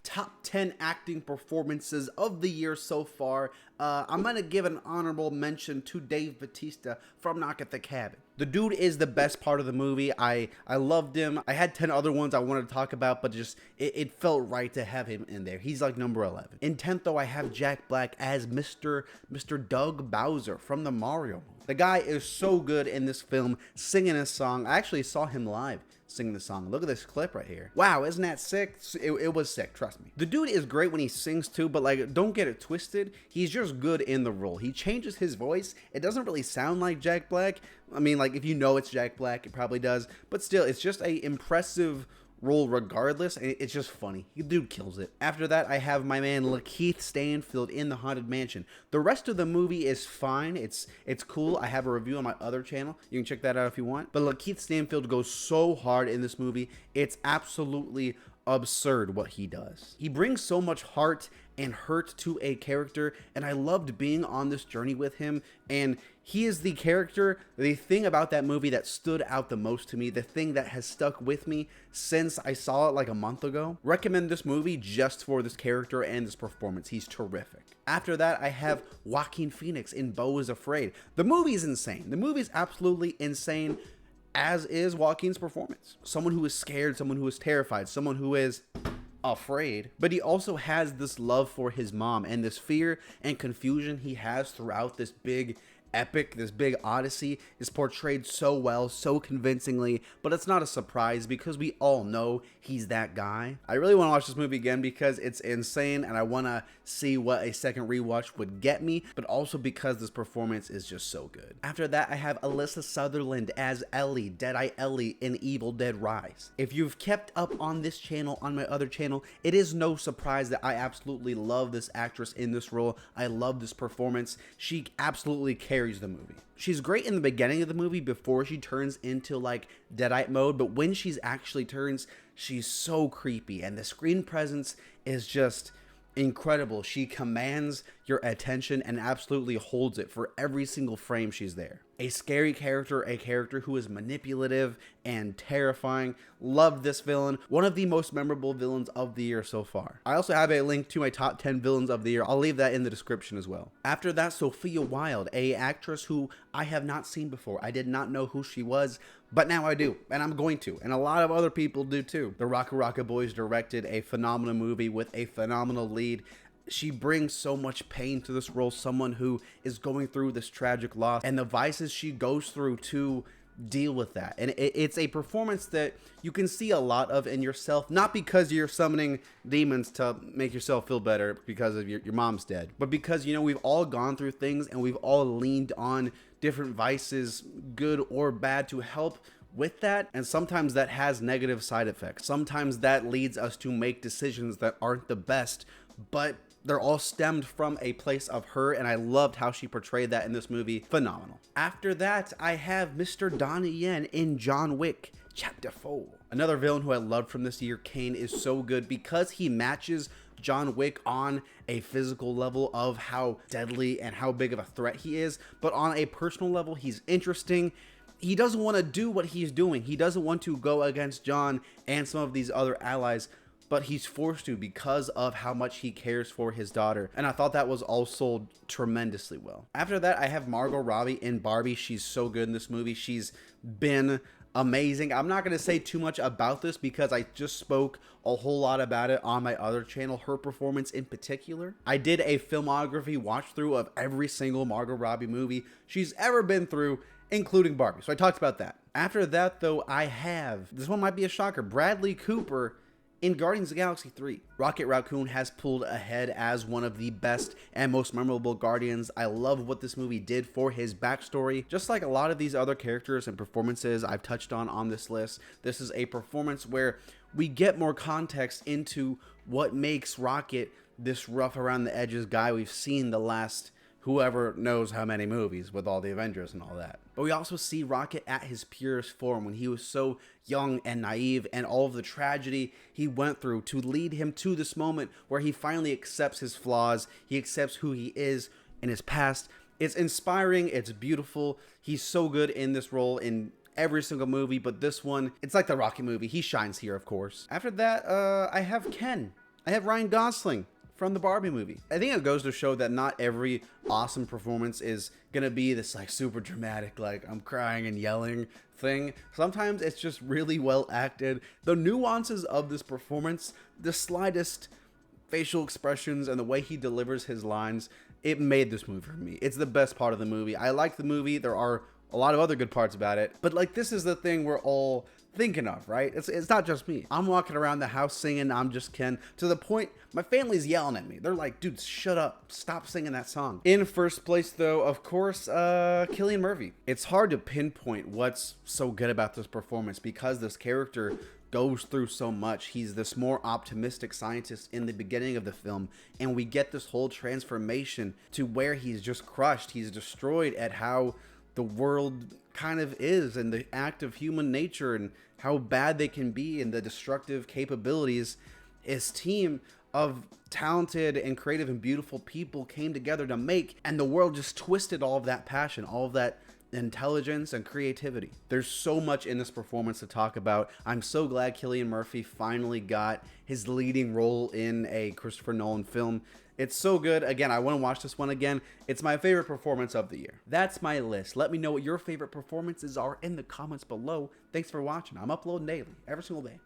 top 10 acting performances of the year so far, I'm gonna give an honorable mention to Dave Bautista from Knock at the Cabin. The dude is the best part of the movie. I loved him. I had 10 other ones I wanted to talk about, but just it felt right to have him in there. He's like number 11. In 10th, though, I have Jack Black as Mr. Doug Bowser from the Mario movie. The guy is so good in this film, singing his song. I actually saw him live singing the song. Look at this clip right here. Wow, isn't that sick? It was sick, trust me. The dude is great when he sings too, but like, don't get it twisted. He's just good in the role. He changes his voice. It doesn't really sound like Jack Black. I mean, like, if you know it's Jack Black, it probably does. But still, it's just a impressive role regardless, and it's just funny. The dude kills it. After that, I have my man Lakeith Stanfield in The Haunted Mansion. The rest of the movie is fine. It's cool. I have a review on my other channel. You can check that out if you want. But Lakeith Stanfield goes so hard in this movie. It's absolutely absurd what he does. He brings so much heart and hurt to a character, and I loved being on this journey with him. And he is the character, the thing about that movie that stood out the most to me, the thing that has stuck with me since I saw it like a month ago. Recommend this movie just for this character and this performance. He's terrific. After that, I have Joaquin Phoenix in Beau is Afraid. The movie is insane. The movie is absolutely insane, as is Joaquin's performance. Someone who is scared, someone who is terrified, someone who is afraid, but he also has this love for his mom, and this fear and confusion he has throughout this big epic, this big odyssey is portrayed so well, so convincingly, but it's not a surprise because we all know he's that guy. I really want to watch this movie again because it's insane, and I want to see what a second rewatch would get me, but also because this performance is just so good. After that, I have Alyssa Sutherland as Ellie, Deadeye Ellie in Evil Dead Rise. If you've kept up on this channel, on my other channel, it is no surprise that I absolutely love this actress in this role. I love this performance. She absolutely carries the movie. She's great in the beginning of the movie before she turns into like Deadite mode, but when she's actually turns, she's so creepy, and the screen presence is just incredible. She commands your attention and absolutely holds it for every single frame she's there. A scary character, a character who is manipulative and terrifying. Loved this villain. One of the most memorable villains of the year so far. I also have a link to my top 10 villains of the year. I'll leave that in the description as well. After that, Sophia Wilde, a actress who I have not seen before. I did not know who she was, but now I do, and I'm going to, and a lot of other people do too. The Rocka Rocka Boys directed a phenomenal movie with a phenomenal lead. She brings so much pain to this role, someone who is going through this tragic loss and the vices she goes through to deal with that. And it's a performance that you can see a lot of in yourself, not because you're summoning demons to make yourself feel better because of your mom's dead, but because, you know, we've all gone through things and we've all leaned on different vices, good or bad, to help with that, and sometimes that has negative side effects. Sometimes that leads us to make decisions that aren't the best, but they're all stemmed from a place of hurt, and I loved how she portrayed that in this movie. Phenomenal. After that, I have Mr. Donnie Yen in John Wick Chapter 4. Another villain who I loved from this year. Kane is so good because he matches John Wick on a physical level of how deadly and how big of a threat he is, but on a personal level, he's interesting. He doesn't want to do what he's doing. He doesn't want to go against John and some of these other allies, but he's forced to because of how much he cares for his daughter. And I thought that was all sold tremendously well. After that, I have Margot Robbie in Barbie. She's so good in this movie. She's been amazing. I'm not going to say too much about this because I just spoke a whole lot about it on my other channel, her performance in particular. I did a filmography watch through of every single Margot Robbie movie she's ever been through, including Barbie. So I talked about that. After that, though, I have, this one might be a shocker, Bradley Cooper in Guardians of the Galaxy 3. Rocket Raccoon has pulled ahead as one of the best and most memorable Guardians. I love what this movie did for his backstory. Just like a lot of these other characters and performances I've touched on this list, this is a performance where we get more context into what makes Rocket this rough around the edges guy we've seen the last whoever knows how many movies with all the Avengers and all that. But we also see Rocket at his purest form when he was so young and naive, and all of the tragedy he went through to lead him to this moment where he finally accepts his flaws, he accepts who he is in his past. It's inspiring, it's beautiful. He's so good in this role in every single movie, but this one, it's like the Rocket movie. He shines here, of course. After that, I have Ken I have Ryan Gosling from the Barbie movie. I think it goes to show that not every awesome performance is gonna be this like super dramatic, like I'm crying and yelling thing. Sometimes it's just really well acted. The nuances of this performance, the slightest facial expressions and the way he delivers his lines, it made this movie for me. It's the best part of the movie. I like the movie. There are a lot of other good parts about it, but like this is the thing we're all thinking of, right? It's not just me. I'm walking around the house singing I'm Just Ken, to the point my family's yelling at me. They're like, dude, shut up, stop singing that song. In first place though, of course, Cillian Murphy. It's hard to pinpoint what's so good about this performance because this character goes through so much. He's this more optimistic scientist in the beginning of the film, and we get this whole transformation to where he's just crushed, he's destroyed at how the world kind of is and the act of human nature and how bad they can be and the destructive capabilities. His team of talented and creative and beautiful people came together to make, and the world just twisted all of that passion, all of that intelligence and creativity. There's so much in this performance to talk about. I'm so glad Cillian Murphy finally got his leading role in a Christopher Nolan film. It's so good. Again, I want to watch this one again. It's my favorite performance of the year. That's my list. Let me know what your favorite performances are in the comments below. Thanks for watching. I'm uploading daily, every single day.